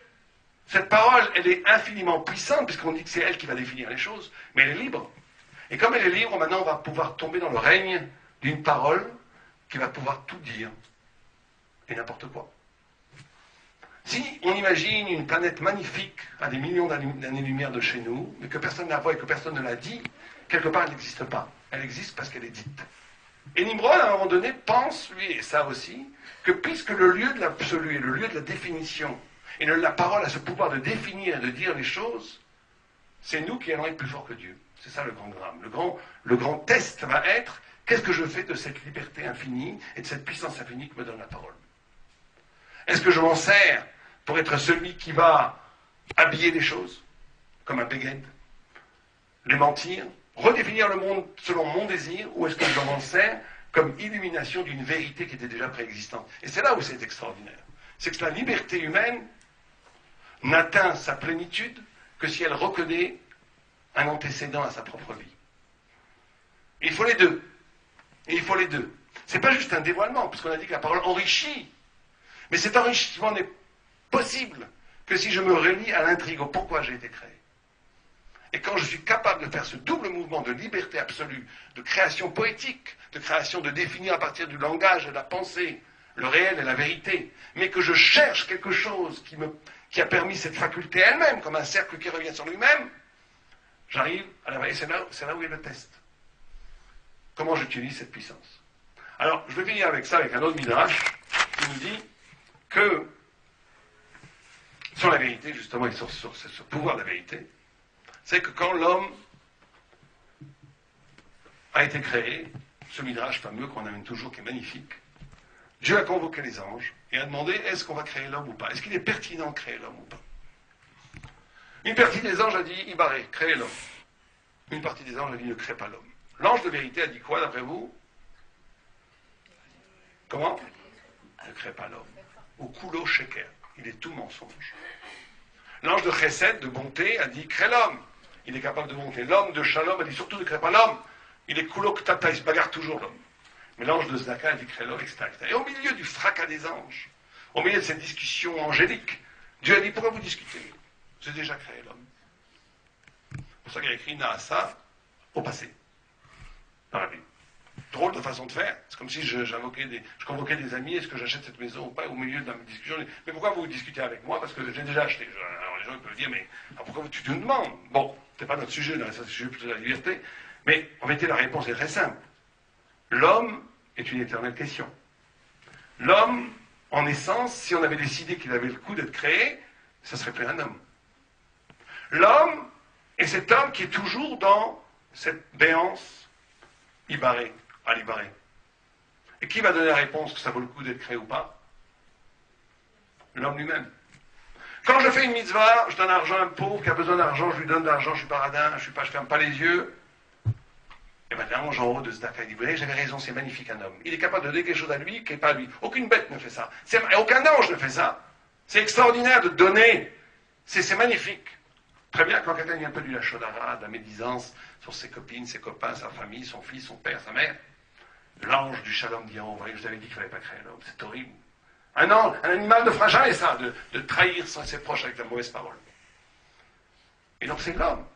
cette parole, elle est infiniment puissante, puisqu'on dit que c'est elle qui va définir les choses, mais elle est libre. Et comme elle est libre, maintenant on va pouvoir tomber dans le règne d'une parole qui va pouvoir tout dire, et n'importe quoi. Si on imagine une planète magnifique à des millions d'années-lumière de chez nous, mais que personne ne la voit et que personne ne la dit, quelque part elle n'existe pas. Elle existe parce qu'elle est dite. Et Nimrod, à un moment donné, pense, lui, et ça aussi, que puisque le lieu de l'absolu est le lieu de la définition, et la parole a ce pouvoir de définir et de dire les choses, c'est nous qui allons être plus forts que Dieu. C'est ça le grand drame. Le grand test va être, qu'est-ce que je fais de cette liberté infinie et de cette puissance infinie que me donne la parole? Est-ce que je m'en sers pour être celui qui va habiller les choses, comme un Beged, les mentir, redéfinir le monde selon mon désir, ou est-ce que je m'en sers comme illumination d'une vérité qui était déjà préexistante? Et c'est là où c'est extraordinaire. C'est que la liberté humaine n'atteint sa plénitude que si elle reconnaît un antécédent à sa propre vie. Et il faut les deux. Et il faut les deux. C'est pas juste un dévoilement, puisqu'on a dit que la parole enrichit. Mais cet enrichissement n'est possible que si je me relie à l'intrigue, au pourquoi j'ai été créé. Et quand je suis capable de faire ce double mouvement de liberté absolue, de création poétique, de création de définir à partir du langage et de la pensée, le réel et la vérité, mais que je cherche quelque chose qui a permis cette faculté elle-même, comme un cercle qui revient sur lui-même, j'arrive à la vérité. C'est là où est le test. Comment j'utilise cette puissance? Alors, je vais finir avec ça, avec un autre midrash qui nous dit que, sur la vérité, justement, et sur ce pouvoir de la vérité, c'est que quand l'homme a été créé, ce midrash fameux qu'on amène toujours, qui est magnifique, Dieu a convoqué les anges et a demandé, est-ce qu'on va créer l'homme ou pas? Est-ce qu'il est pertinent de créer l'homme ou pas? Une partie des anges a dit, Ibaré, créez l'homme. Une partie des anges a dit, ne crée pas l'homme. L'ange de vérité a dit quoi, d'après vous? Comment? Ne crée pas l'homme. Au coulo sheker. Il est tout mensonge. L'ange de chesed, de bonté, a dit, crée l'homme. Il est capable de monter. L'homme de shalom a dit, surtout ne crée pas l'homme. Il est coulo ktata, il se bagarre toujours l'homme. Mais l'ange de Zdaka a dit, crée l'homme, etc. Et au milieu du fracas des anges, au milieu de cette discussion angélique, Dieu a dit, pourquoi vous discutez? J'ai déjà créé l'homme. C'est pour ça qu'il a écrit Naasa au passé. dans la vie. Drôle de façon de faire. C'est comme si je convoquais des amis, est-ce que j'achète cette maison ou pas, au milieu de la discussion. Mais pourquoi vous discutez avec moi? Parce que j'ai déjà acheté. Alors les gens peuvent dire, mais pourquoi tu te demandes? Bon, c'est pas notre sujet, c'est le sujet plutôt de la liberté. Mais en vérité, la réponse est très simple. L'homme est une éternelle question. L'homme, en essence, si on avait décidé qu'il avait le coup d'être créé, ça serait plus un homme. L'homme est cet homme qui est toujours dans cette béance ibarrée, à l'ibarré. Et qui va donner la réponse que ça vaut le coup d'être créé ou pas? L'homme lui-même. Quand je fais une mitzvah, je donne argent à un pauvre qui a besoin d'argent, je lui donne de l'argent, je suis paradin, je ferme pas les yeux. Et maintenant, en haut de ce Zdaka, il dit, vous voyez, j'avais raison, c'est magnifique un homme. Il est capable de donner quelque chose à lui qui n'est pas à lui. Aucune bête ne fait ça. Aucun ange ne fait ça. C'est extraordinaire de donner. C'est magnifique. Très bien, quand quelqu'un vient un peu du lachodara, de la médisance sur ses copines, ses copains, sa famille, son fils, son père, sa mère, l'ange du shalom dit, vous voyez, je vous avais dit qu'il ne fallait pas créer l'homme. C'est horrible. Un animal ne fera jamais ça, de trahir ses proches avec la mauvaise parole. Et donc c'est l'homme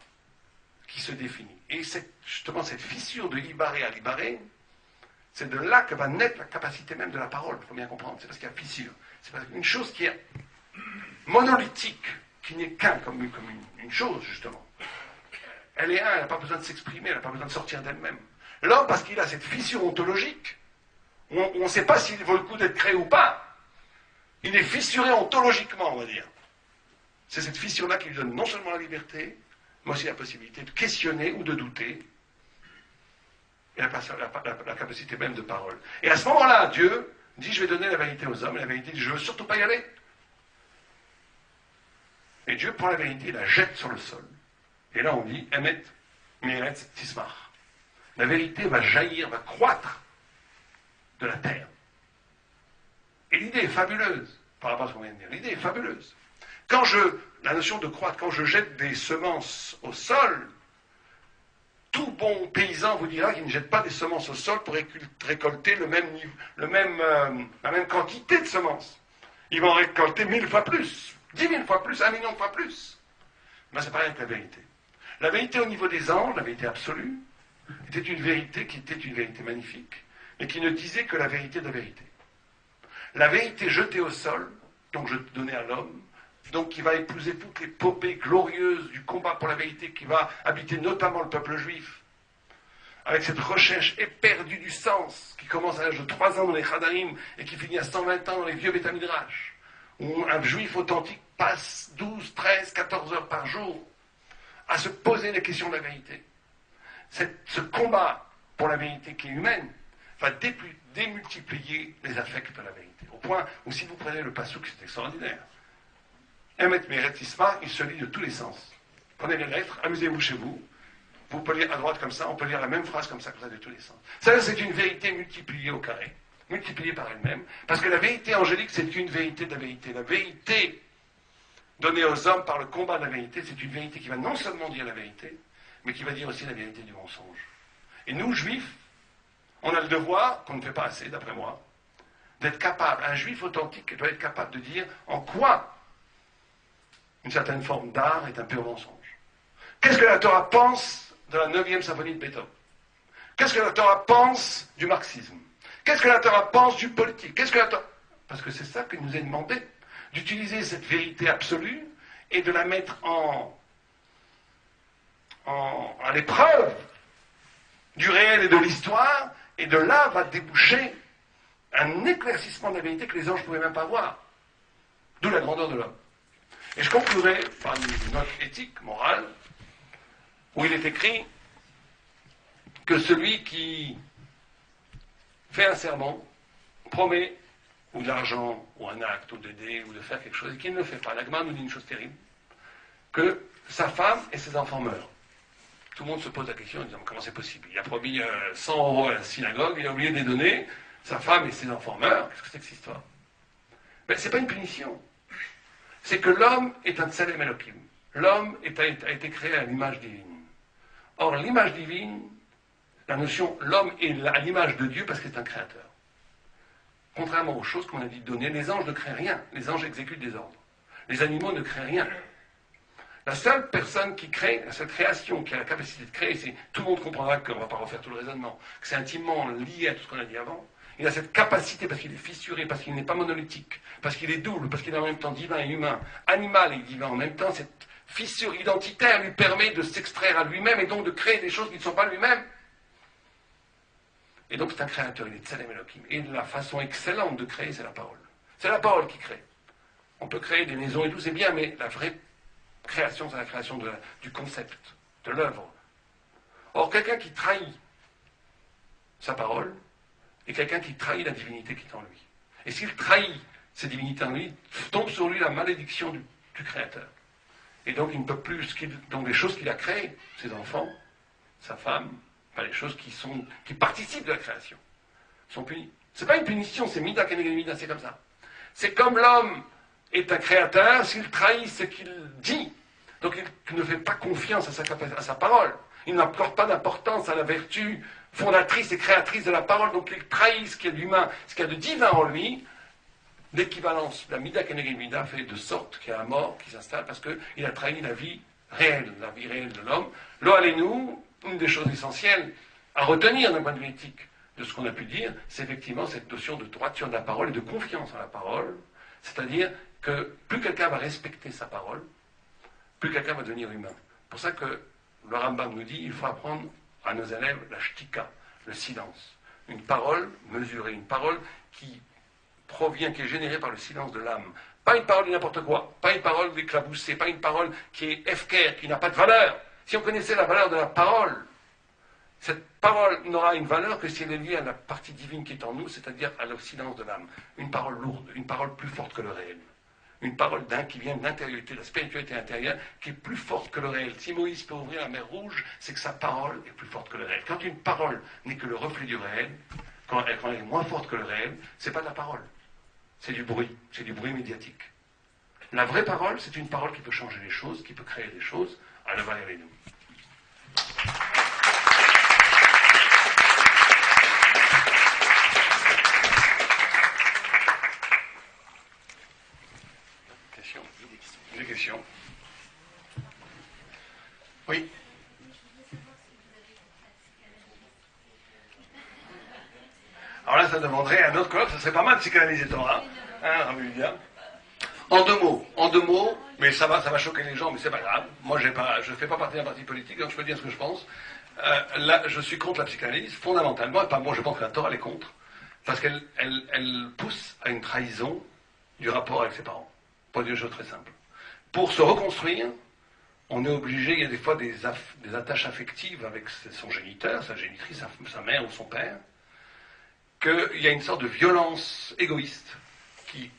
qui se définit. Et justement cette fissure de l'ibaré à l'ibaré, c'est de là que va naître la capacité même de la parole. Il faut bien comprendre. C'est parce qu'il y a fissure. C'est parce qu'une chose qui est monolithique, qui n'est qu'un comme une chose, justement. Elle est un, elle n'a pas besoin de s'exprimer, elle n'a pas besoin de sortir d'elle-même. L'homme, parce qu'il a cette fissure ontologique, où on ne sait pas s'il vaut le coup d'être créé ou pas, il est fissuré ontologiquement, on va dire. C'est cette fissure-là qui lui donne non seulement la liberté, mais aussi la possibilité de questionner ou de douter, et la capacité même de parole. Et à ce moment-là, Dieu dit, je vais donner la vérité aux hommes, et la vérité dit, je ne veux surtout pas y aller. Et Dieu prend la vérité, il la jette sur le sol. Et là on dit, Emet, Meretz, Tismach. La vérité va jaillir, va croître de la terre. Et l'idée est fabuleuse, par rapport à ce qu'on vient de dire. L'idée est fabuleuse. La notion de croître, quand je jette des semences au sol, tout bon paysan vous dira qu'il ne jette pas des semences au sol pour récolter la même quantité de semences. Ils vont récolter 1000 fois plus, 10 000 fois plus, 1 million de fois plus. Mais c'est pareil avec la vérité. La vérité au niveau des anges, la vérité absolue, était une vérité qui était une vérité magnifique, mais qui ne disait que la vérité de la vérité. La vérité jetée au sol, donc je donnais à l'homme, donc qui va épouser toutes l'épopée glorieuse du combat pour la vérité, qui va habiter notamment le peuple juif, avec cette recherche éperdue du sens, qui commence à l'âge de 3 ans dans les Chadarim, et qui finit à 120 ans dans les vieux Beth Midrash, où un juif authentique passe 12, 13, 14 heures par jour à se poser les questions de la vérité. Ce combat pour la vérité qui est humaine va démultiplier les affects de la vérité. Au point où, si vous prenez le passouk, c'est extraordinaire. Emet Meret Isma, il se lit de tous les sens. Prenez les lettres, amusez-vous chez vous. Vous pouvez lire à droite comme ça, on peut lire la même phrase comme ça de tous les sens. Ça, c'est une vérité multipliée au carré, multipliée par elle-même, parce que la vérité angélique, c'est une vérité de la vérité. La vérité donnée aux hommes par le combat de la vérité, c'est une vérité qui va non seulement dire la vérité, mais qui va dire aussi la vérité du mensonge. Et nous, juifs, on a le devoir, qu'on ne fait pas assez, d'après moi, d'être capable, un juif authentique doit être capable de dire en quoi une certaine forme d'art est un pur mensonge. Qu'est-ce que la Torah pense de la 9e symphonie de Beethoven? Qu'est-ce que la Torah pense du marxisme? Qu'est-ce que la Torah pense du politique? Parce que c'est ça que nous est demandé, d'utiliser cette vérité absolue et de la mettre à l'épreuve du réel et de l'histoire, et de là va déboucher un éclaircissement de la vérité que les anges ne pouvaient même pas voir. D'où la grandeur de l'homme. Et je conclurai par une note éthique, morale, où il est écrit que celui qui fait un serment, promet, ou de l'argent, ou un acte, ou d'aider, ou de faire quelque chose, et qui ne le fait pas. La Gemara nous dit une chose terrible, que sa femme et ses enfants meurent. Tout le monde se pose la question en disant comment c'est possible. Il a promis 100 € à la synagogue, il a oublié de les donner, sa femme et ses enfants meurent. Qu'est-ce que c'est que cette histoire? Mais ce n'est pas une punition. C'est que l'homme est un tselem Elohim. L'homme a été créé à l'image divine. Or, l'image divine, la notion, l'homme est à l'image de Dieu parce qu'il est un créateur. Contrairement aux choses qu'on a dit de donner, les anges ne créent rien. Les anges exécutent des ordres. Les animaux ne créent rien. La seule personne qui crée, la seule création qui a la capacité de créer, c'est tout le monde comprendra qu'on ne va pas refaire tout le raisonnement, que c'est intimement lié à tout ce qu'on a dit avant. Il a cette capacité parce qu'il est fissuré, parce qu'il n'est pas monolithique, parce qu'il est double, parce qu'il est en même temps divin et humain, animal et divin en même temps. Cette fissure identitaire lui permet de s'extraire à lui-même et donc de créer des choses qui ne sont pas lui-même. Et donc c'est un créateur, il est Tselem Elohim. Et la façon excellente de créer, c'est la parole. C'est la parole qui crée. On peut créer des maisons et tout, c'est bien, mais la vraie création, c'est la création du concept, de l'œuvre. Or, quelqu'un qui trahit sa parole, et quelqu'un qui trahit la divinité qui est en lui. Et s'il trahit cette divinité en lui, tombe sur lui la malédiction du Créateur. Et donc il ne peut plus, donc les choses qu'il a créées, ses enfants, sa femme, enfin, les choses qui participent de la création, sont punies. C'est pas une punition, c'est mida keneged mida, c'est comme ça. C'est comme l'homme est un créateur, s'il trahit ce qu'il dit, donc il ne fait pas confiance à sa parole, il n'apporte pas d'importance à la vertu fondatrice et créatrice de la parole, donc il trahit ce qu'il y a d'humain, ce qu'il y a de divin en lui. L'équivalence, la mida keneged mida, fait de sorte qu'il y a la mort qui s'installe parce qu'il a trahi la vie réelle de l'homme. Lo alenu, une des choses essentielles à retenir d'un point de vue éthique de ce qu'on a pu dire, c'est effectivement cette notion de droiture de la parole et de confiance en la parole, c'est-à-dire que plus quelqu'un va respecter sa parole, plus quelqu'un va devenir humain. C'est pour ça que le Rambam nous dit il faut apprendre à nos élèves la shtika, le silence. Une parole mesurée, une parole qui provient, qui est générée par le silence de l'âme. Pas une parole de n'importe quoi, pas une parole d'éclaboussée, pas une parole qui est efker, qui n'a pas de valeur. Si on connaissait la valeur de la parole, cette parole n'aura une valeur que si elle est liée à la partie divine qui est en nous, c'est-à-dire à le silence de l'âme. Une parole lourde, une parole plus forte que le réel. Une parole qui vient de l'intériorité, de la spiritualité intérieure, qui est plus forte que le réel. Si Moïse peut ouvrir la mer Rouge, c'est que sa parole est plus forte que le réel. Quand une parole n'est que le reflet du réel, quand elle est moins forte que le réel, c'est pas de la parole. C'est du bruit médiatique. La vraie parole, c'est une parole qui peut changer les choses, qui peut créer des choses. Alors, nous. Des questions. Oui. Alors là, ça demanderait un autre colloque, ça serait pas mal de psychanalyser Torah. Hein, bien. En deux mots, mais ça va choquer les gens, mais c'est pas grave. Moi, je ne fais pas partie d'un parti politique, donc je peux dire ce que je pense. Là, je suis contre la psychanalyse, fondamentalement, et pas moi, je pense que la Torah, elle est contre, parce qu'elle pousse à une trahison du rapport avec ses parents. Pour dire une chose très simple. Pour se reconstruire, on est obligé, il y a des fois des attaches affectives avec son géniteur, sa génitrice, sa mère ou son père, qu'il y a une sorte de violence égoïste qui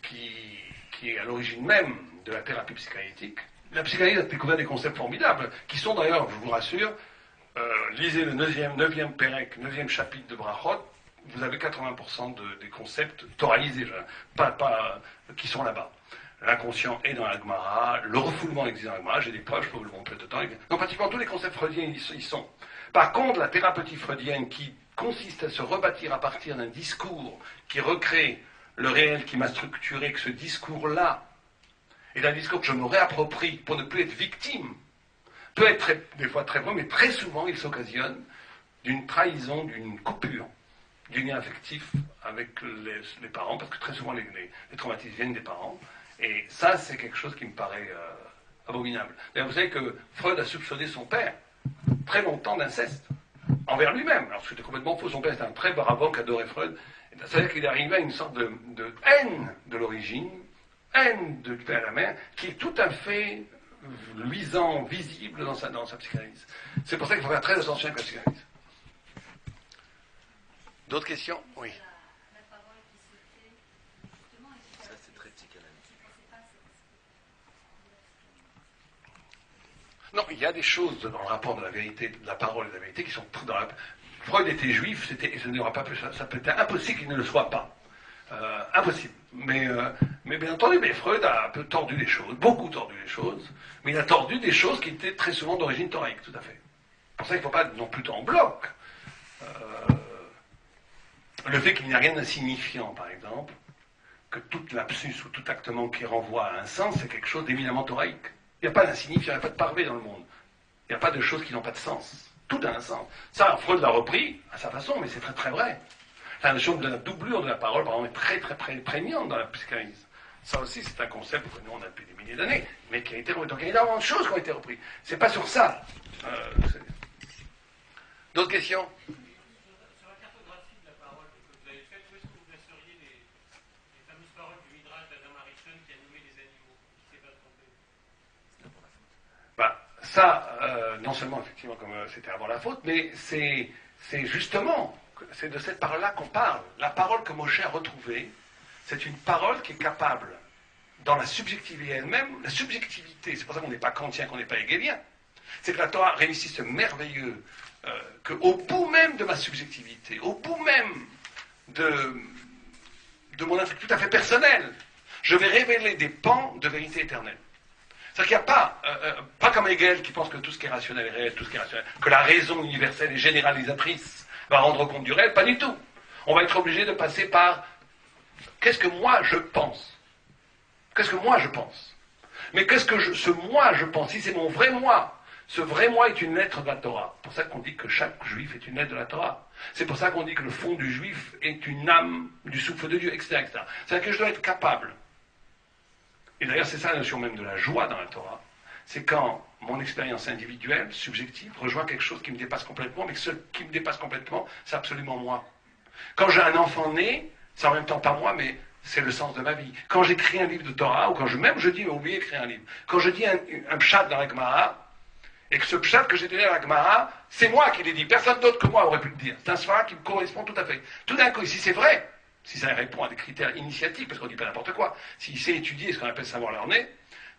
est à l'origine même de la thérapie psychanalytique. La psychanalyse a découvert des concepts formidables, qui sont d'ailleurs, je vous rassure, lisez le 9e Pérec, 9e chapitre de Brachot, vous avez 80% des concepts toralisés, qui sont là-bas. L'inconscient est dans la Gemara, le refoulement existe dans la Gemara, j'ai des preuves, je peux vous le montrer dedans. Donc pratiquement tous les concepts freudiens y sont. Par contre, la thérapeutie freudienne qui consiste à se rebâtir à partir d'un discours qui recrée le réel qui m'a structuré, que ce discours-là est un discours que je me réapproprie pour ne plus être victime, peut être des fois très bon, mais très souvent il s'occasionne d'une trahison, d'une coupure, du lien affectif avec les parents, parce que très souvent les traumatismes viennent des parents. Et ça, c'est quelque chose qui me paraît abominable. D'ailleurs, vous savez que Freud a soupçonné son père très longtemps d'inceste envers lui-même. Alors, c'était complètement faux. Son père était un très brave qui adorait Freud. C'est-à-dire qu'il est arrivé à une sorte de haine de l'origine, haine du père à la mère, qui est tout à fait luisant, visible dans sa psychanalyse. C'est pour ça qu'il faut faire très attention avec la psychanalyse. D'autres questions? Oui. Non, il y a des choses dans le rapport de la vérité, de la parole et de la vérité qui sont dans la... Freud était juif, et ce n'aura pas pu, ça peut être impossible qu'il ne le soit pas. Impossible. Mais bien entendu, Freud a un peu tordu les choses, beaucoup tordu les choses, mais il a tordu des choses qui étaient très souvent d'origine thoraïque, tout à fait. Pour ça, il ne faut pas non plus en bloc. Le fait qu'il n'y a rien d'insignifiant, par exemple, que toute lapsus ou tout actement qui renvoie à un sens, c'est quelque chose d'éminemment thoraïque. Il n'y a pas d'insignifiant, il n'y a pas de parvé dans le monde. Il n'y a pas de choses qui n'ont pas de sens. Tout a un sens. Ça, Freud l'a repris à sa façon, mais c'est très très vrai. La notion de la doublure de la parole, par exemple, est très très prégnante dans la psychanalyse. Ça aussi, c'est un concept que nous, on a depuis des milliers d'années, mais qui a été repris. Donc il y a énormément de choses qui ont été reprises. C'est pas sur ça. D'autres questions? Sur la cartographie de la parole que vous avez faite, où est-ce que vous placeriez les fameuses paroles du Midrash d'Adam Harishon qui a nommé les animaux, qui ne s'est pas trompé? Bah, ça, non seulement effectivement comme c'était avant la faute, mais c'est justement, c'est de cette parole-là qu'on parle. La parole que Moshe a retrouvée, c'est une parole qui est capable, dans la subjectivité elle-même, la subjectivité, c'est pour ça qu'on n'est pas kantien, qu'on n'est pas hegelien, c'est que la Torah réussit ce merveilleux, qu'au bout même de ma subjectivité, au bout même de mon intérêt tout à fait personnel, je vais révéler des pans de vérité éternelle. C'est-à-dire qu'il n'y a pas comme Hegel qui pense que tout ce qui est rationnel est réel, tout ce qui est rationnel, que la raison universelle et généralisatrice va rendre compte du réel, pas du tout. On va être obligé de passer par qu'est-ce que moi je pense? Qu'est-ce que moi je pense? Mais qu'est-ce que ce moi je pense? Si c'est mon vrai moi, ce vrai moi est une lettre de la Torah. C'est pour ça qu'on dit que chaque juif est une lettre de la Torah. C'est pour ça qu'on dit que le fond du juif est une âme du souffle de Dieu, etc. etc. C'est-à-dire que je dois être capable. Et d'ailleurs, c'est ça la notion même de la joie dans la Torah. C'est quand mon expérience individuelle, subjective, rejoint quelque chose qui me dépasse complètement, mais que ce qui me dépasse complètement, c'est absolument moi. Quand j'ai un enfant né, c'est en même temps pas moi, mais c'est le sens de ma vie. Quand j'écris un livre de Torah, ou quand je dis, oubliez écrire un livre, quand je dis un pshat dans la Gemara, et que ce pshat que j'ai donné à la Gemara, c'est moi qui l'ai dit, personne d'autre que moi aurait pu le dire. C'est un svara qui me correspond tout à fait. Tout d'un coup, si c'est vrai, si ça répond à des critères initiatiques, parce qu'on ne dit pas n'importe quoi, s'il sait étudier ce qu'on appelle savoir l'orner,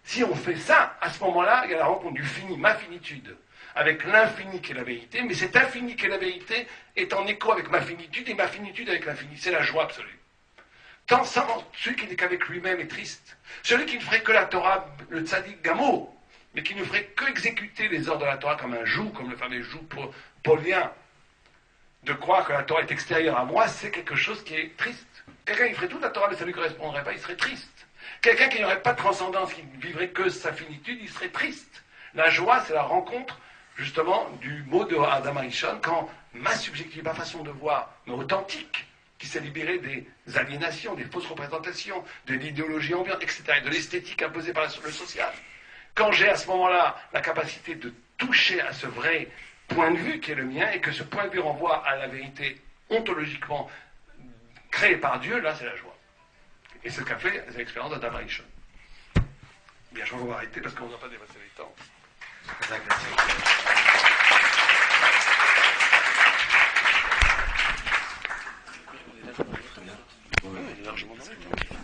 si on fait ça, à ce moment-là, il y a la rencontre du fini, ma finitude, avec l'infini qui est la vérité, mais cet infini qui est la vérité est en écho avec ma finitude, et ma finitude avec l'infini. C'est la joie absolue. Tant celui qui n'est qu'avec lui-même est triste. Celui qui ne ferait que la Torah, le tzaddik gamo, mais qui ne ferait que exécuter les ordres de la Torah comme un joug, comme le fameux joug paulien, de croire que la Torah est extérieure à moi, c'est quelque chose qui est triste. Quelqu'un qui ferait toute la Torah, mais ça ne lui correspondrait pas, il serait triste. Quelqu'un qui n'aurait pas de transcendance, qui ne vivrait que sa finitude, il serait triste. La joie, c'est la rencontre, justement, du mot de Adam Harishon, quand ma subjectivité, ma façon de voir, mais authentique, qui s'est libérée des aliénations, des fausses représentations, de l'idéologie ambiante, etc., et de l'esthétique imposée par le social. Quand j'ai à ce moment-là la capacité de toucher à ce vrai point de vue qui est le mien, et que ce point de vue renvoie à la vérité ontologiquement créée par Dieu, là c'est la joie. Et c'est ce qu'a fait l'expérience d'Adam Harishon. Bien, je vais arrêter parce qu'on n'a pas dépassé les temps. On est largement dans le temps.